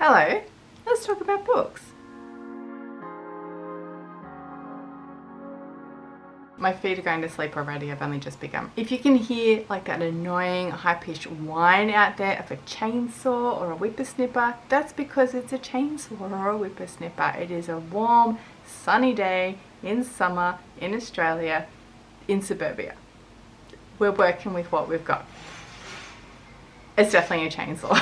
Hello, let's talk about books. My feet are going to sleep already, I've only just begun. If you can hear like that annoying high-pitched whine out there of a chainsaw or a whippersnipper, that's because it's a chainsaw or a whippersnipper. It is a warm, sunny day in summer in Australia, in suburbia. We're working with what we've got. It's definitely a chainsaw.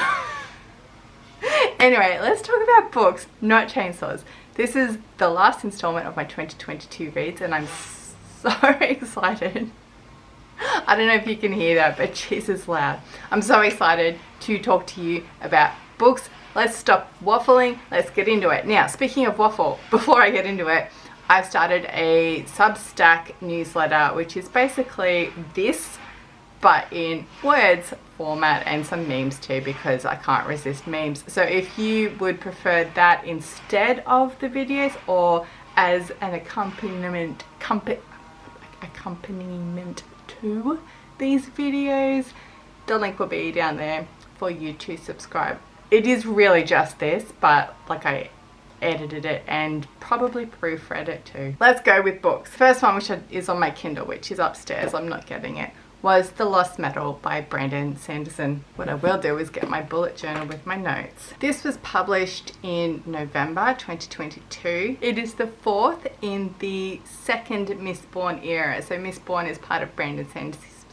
Anyway, let's talk about books, not chainsaws. This is the last installment of my 2022 reads and I'm so excited. I don't know if you can hear that, but Jesus loud. I'm so excited to talk to you about books. Let's stop waffling, let's get into it. Now, speaking of waffle, before I get into it, I've started a Substack newsletter, which is basically this, but in words format and some memes too, because I can't resist memes. So if you would prefer that instead of the videos or as an accompaniment to these videos, the link will be down there for you to subscribe. It is really just this, but like I edited it and probably proofread it too. Let's go with books. First one, which is on my Kindle, which is upstairs, I'm not getting it, was The Lost Metal by Brandon Sanderson. What I will do is get my bullet journal with my notes. This was published in November 2022. It is the fourth in the second Mistborn era. So Mistborn is part of Brandon Sanderson's...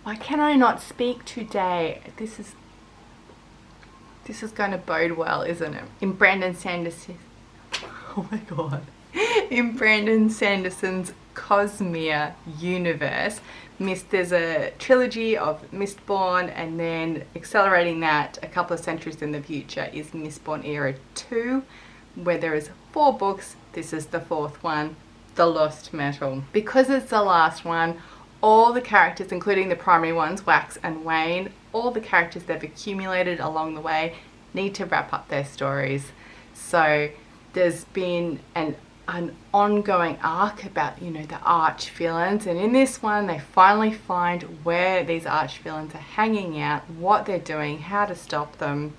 Why can I not speak today? This is going to bode well, isn't it? In Brandon Sanderson... Oh my god. In Brandon Sanderson's Cosmere universe, there's a trilogy of Mistborn, and then accelerating that a couple of centuries in the future is Mistborn Era 2, where there is 4 books. This is the 4th one, The Lost Metal. Because it's the last one, all the characters, including the primary ones, Wax and Wayne, all the characters they've accumulated along the way need to wrap up their stories. So there's been an ongoing arc about, you know, the arch villains, and in this one they finally find where these arch villains are hanging out, what they're doing, how to stop them,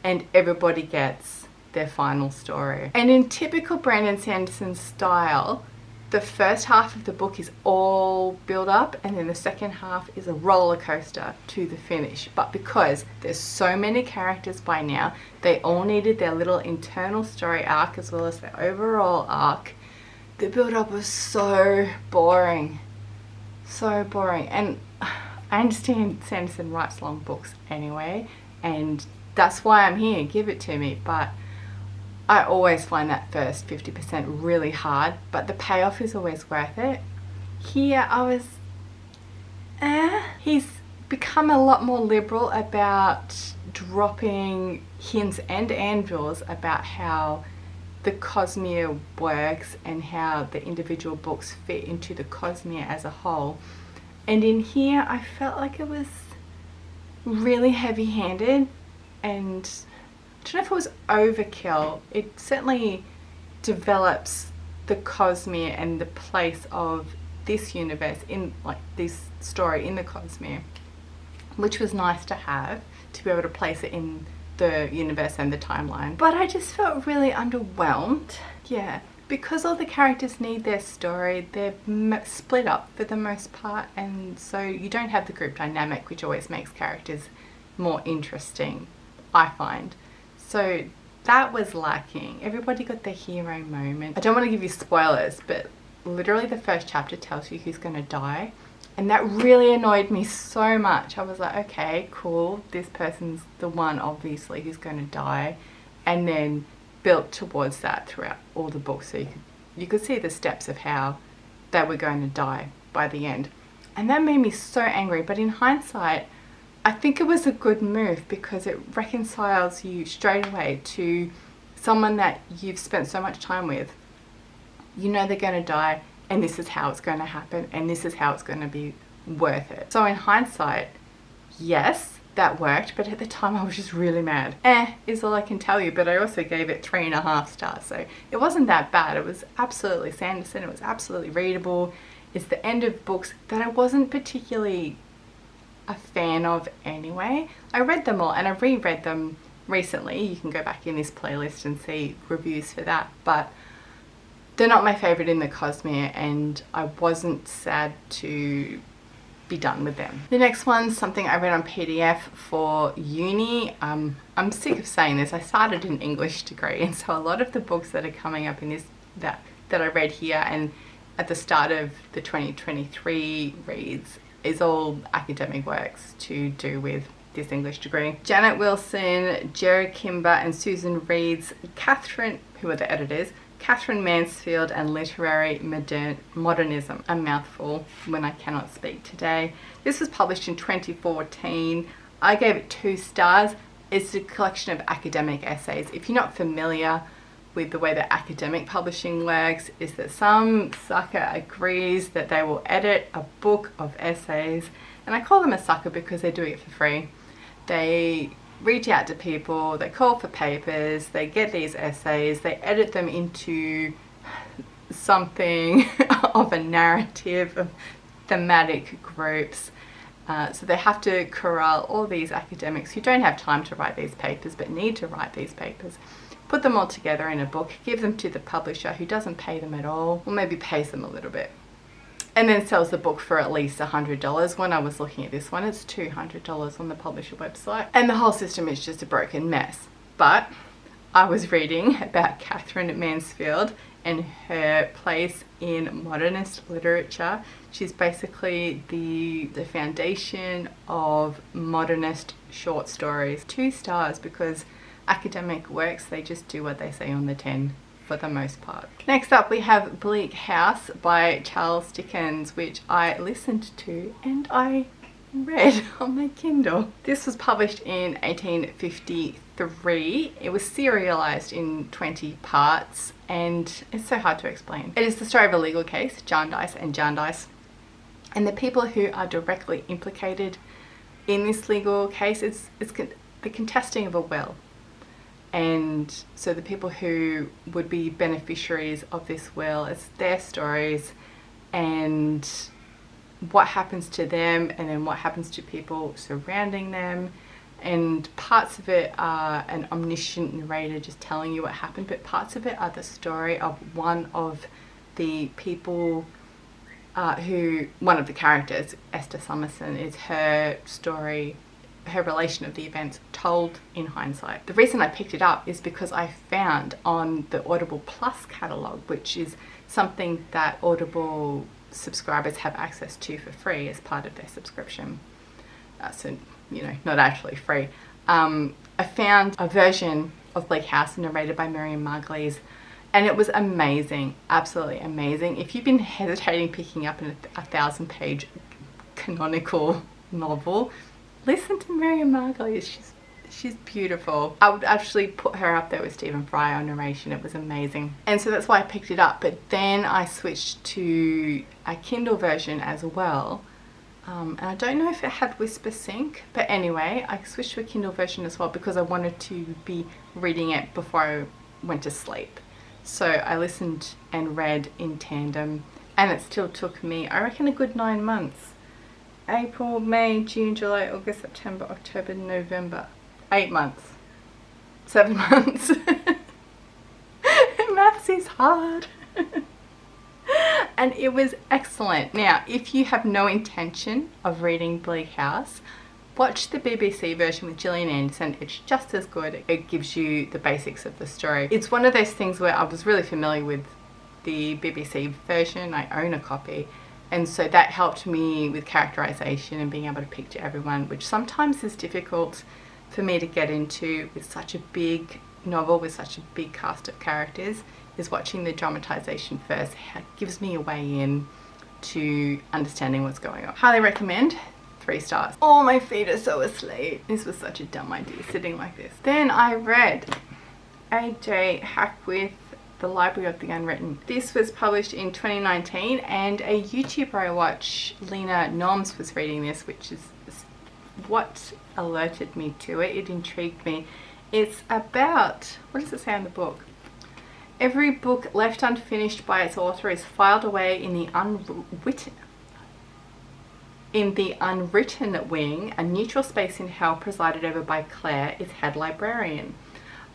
and everybody gets their final story. And in typical Brandon Sanderson style, the first half of the book is all build up and then the second half is a roller coaster to the finish. But because there's so many characters by now, they all needed their little internal story arc as well as their overall arc. The build up was so boring. So boring. And I understand Sanderson writes long books anyway, and that's why I'm here, give it to me. But I always find that first 50% really hard, but the payoff is always worth it. Here I was, He's become a lot more liberal about dropping hints and anvils about how the Cosmere works and how the individual books fit into the Cosmere as a whole. And in here I felt like it was really heavy-handed, and I don't know if it was overkill. It certainly develops the Cosmere and the place of this universe in, like, this story in the Cosmere, which was nice to have, to be able to place it in the universe and the timeline. But I just felt really underwhelmed. Yeah, because all the characters need their story, they're split up for the most part, and so you don't have the group dynamic, which always makes characters more interesting, I find. So that was lacking. Everybody got their hero moment. I don't want to give you spoilers, but literally the first chapter tells you who's going to die. And that really annoyed me so much. I was like, okay, cool. This person's the one, obviously, who's going to die. And then built towards that throughout all the books. So you could see the steps of how they were going to die by the end. And that made me so angry. But in hindsight, I think it was a good move because it reconciles you straight away to someone that you've spent so much time with. You know they're going to die, and this is how it's going to happen, and this is how it's going to be worth it. So in hindsight, yes, that worked, but at the time I was just really mad. Is all I can tell you, but I also gave it 3.5 stars, so it wasn't that bad. It was absolutely Sanderson, it was absolutely readable. It's the end of books that I wasn't particularly a fan of anyway. I read them all and I reread them recently. You can go back in this playlist and see reviews for that, but they're not my favourite in the Cosmere, and I wasn't sad to be done with them. The next one's something I read on PDF for uni. I'm sick of saying this. I started an English degree, and so a lot of the books that are coming up in this that I read here and at the start of the 2023 reads is all academic works to do with this English degree. Janet Wilson, Jerry Kimber and Susan Reed's Catherine, who are the editors, Catherine Mansfield and Literary Modernism. A mouthful when I cannot speak today. This was published in 2014. I gave it 2 stars. It's a collection of academic essays. If you're not familiar with the way that academic publishing works, is that some sucker agrees that they will edit a book of essays, and I call them a sucker because they do it for free. They reach out to people, they call for papers, they get these essays, they edit them into something of a narrative, of thematic groups. So they have to corral all these academics who don't have time to write these papers but need to write these papers, put them all together in a book, give them to the publisher who doesn't pay them at all, or maybe pays them a little bit, and then sells the book for at least $100. When I was looking at this one, it's $200 on the publisher website, and the whole system is just a broken mess. But I was reading about Catherine Mansfield and her place in modernist literature. She's basically the foundation of modernist short stories. 2 stars, because academic works, they just do what they say on the tin for the most part. Next up we have Bleak House by Charles Dickens, which I listened to and I read on my Kindle. This was published in 1853. It was serialized in 20 parts and it's so hard to explain. It is the story of a legal case, Jarndyce and Jarndyce, and the people who are directly implicated in this legal case, it's the contesting of a will. And so the people who would be beneficiaries of this will, it's their stories and what happens to them, and then what happens to people surrounding them. And parts of it are an omniscient narrator just telling you what happened, but parts of it are the story of one of the people one of the characters, Esther Summerson, is her story, her relation of the events told in hindsight. The reason I picked it up is because I found on the Audible Plus catalogue, which is something that Audible subscribers have access to for free as part of their subscription. So, you know, not actually free. I found a version of Bleak House narrated by Miriam Margolyes, and it was amazing, absolutely amazing. If you've been hesitating picking up a 1,000-page canonical novel, listen to Miriam Margolyes. She's beautiful. I would actually put her up there with Stephen Fry on narration. It was amazing. And so that's why I picked it up. But then I switched to a Kindle version as well. And I don't know if it had Whisper Sync, but anyway, I switched to a Kindle version as well because I wanted to be reading it before I went to sleep. So I listened and read in tandem, and it still took me, I reckon, a good 9 months. April, May, June, July, August, September, October, November. 8 months. 7 months. Maths is hard. And it was excellent. Now, if you have no intention of reading Bleak House, watch the BBC version with Gillian Anderson. It's just as good. It gives you the basics of the story. It's one of those things where I was really familiar with the BBC version. I own a copy. And so that helped me with characterization and being able to picture everyone, which sometimes is difficult for me to get into with such a big novel, with such a big cast of characters, is watching the dramatization first. It gives me a way in to understanding what's going on. Highly recommend. 3 stars. Oh, my feet are so asleep. This was such a dumb idea, sitting like this. Then I read A.J. Hackwith, The Library of the Unwritten. This was published in 2019, and a YouTuber I watch, Lena Norms, was reading this, which is what alerted me to it. It intrigued me. It's about, what does it say in the book? Every book left unfinished by its author is filed away in the In the unwritten wing, a neutral space in hell presided over by Claire is head librarian.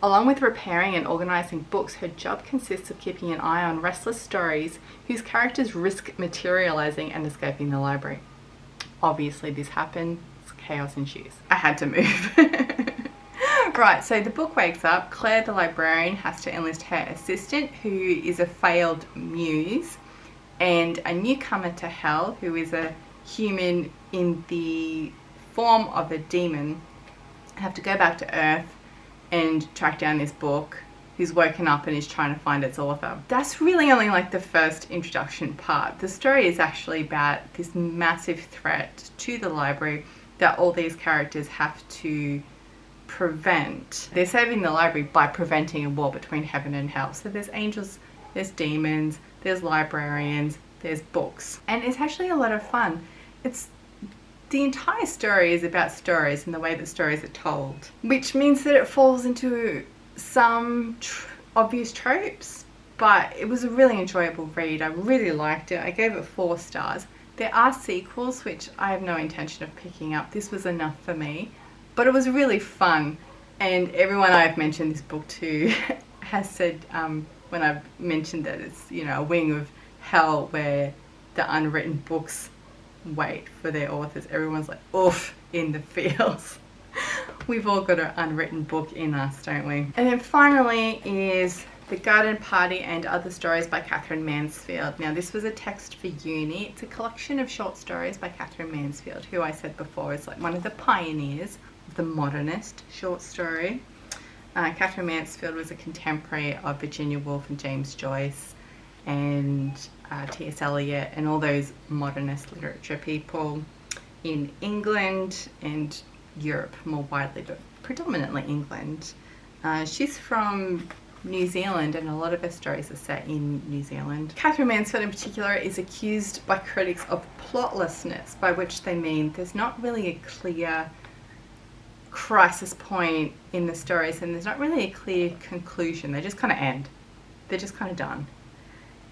Along with repairing and organising books, her job consists of keeping an eye on restless stories whose characters risk materialising and escaping the library. Obviously this happens, chaos ensues. I had to move. Right, so the book wakes up. Claire the librarian has to enlist her assistant, who is a failed muse, and a newcomer to hell, who is a human in the form of a demon, have to go back to Earth and track down this book, who's woken up and is trying to find its author. That's really only like the first introduction part. The story is actually about this massive threat to the library that all these characters have to prevent. They're saving the library by preventing a war between heaven and hell. So there's angels, there's demons, there's librarians, there's books. And it's actually a lot of fun. The entire story is about stories and the way that stories are told, which means that it falls into some obvious tropes, but it was a really enjoyable read. I really liked it. I gave it 4 stars. There are sequels, which I have no intention of picking up. This was enough for me, but it was really fun. And everyone I've mentioned this book to has said, when I've mentioned that it's, you know, a wing of hell where the unwritten books wait for their authors, everyone's like, oof, in the feels. We've all got an unwritten book in us, don't we? And then finally is The Garden Party and Other Stories by Katherine Mansfield. Now this was a text for uni. It's a collection of short stories by Katherine Mansfield, who I said before is like one of the pioneers of the modernist short story. Katherine Mansfield was a contemporary of Virginia Woolf and James Joyce and T.S. Eliot and all those modernist literature people in England and Europe more widely, but predominantly England. She's from New Zealand and a lot of her stories are set in New Zealand. Katherine Mansfield in particular is accused by critics of plotlessness, by which they mean there's not really a clear crisis point in the stories and there's not really a clear conclusion. They just kind of end. They're just kind of done.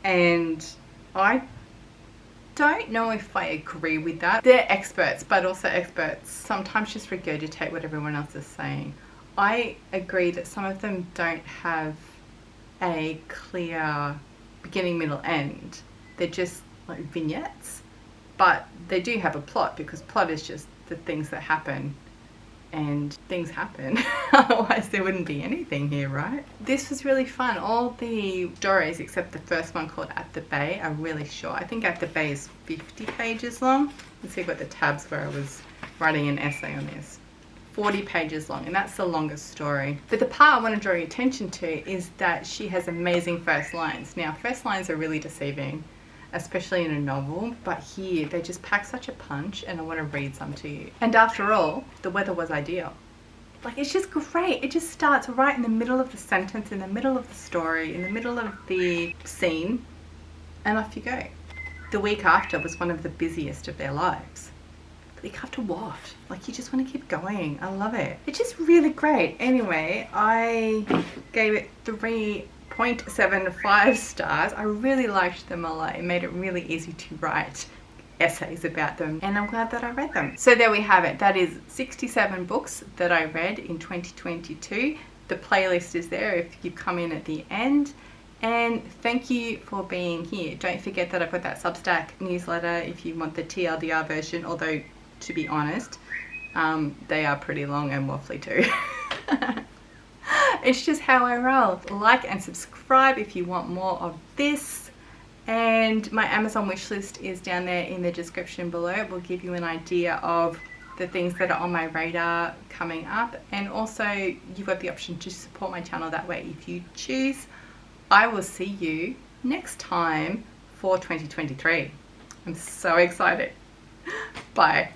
And I don't know if I agree with that. They're experts, but also experts sometimes just regurgitate what everyone else is saying. I agree that some of them don't have a clear beginning, middle, end. They're just like vignettes, but they do have a plot, because plot is just the things that happen, and things happen. Otherwise there wouldn't be anything here, right? This was really fun. All the stories except the first one called At the Bay are really short. I think At the Bay is 50 pages long. Let's see what the tabs where I was writing an essay on this. 40 pages long, and that's the longest story. But the part I want to draw your attention to is that she has amazing first lines. Now first lines are really deceiving, especially in a novel, but here they just pack such a punch, and I want to read some to you. And after all, the weather was ideal. Like, it's just great. It just starts right in the middle of the sentence, in the middle of the story, in the middle of the scene, and off you go. The week after was one of the busiest of their lives. The week after what? Like, you just want to keep going. I love it. It's just really great. Anyway, I gave it 3.75 stars. I really liked them a lot. It made it really easy to write essays about them, and I'm glad that I read them. So there we have it. That is 67 books that I read in 2022. The playlist is there if you come in at the end. And thank you for being here. Don't forget that I've got that Substack newsletter if you want the TLDR version, although to be honest, they are pretty long and waffly too. It's just how I roll. Like and subscribe if you want more of this. And my Amazon wishlist is down there in the description below. It will give you an idea of the things that are on my radar coming up. And also you've got the option to support my channel that way if you choose. I will see you next time for 2023. I'm so excited. Bye.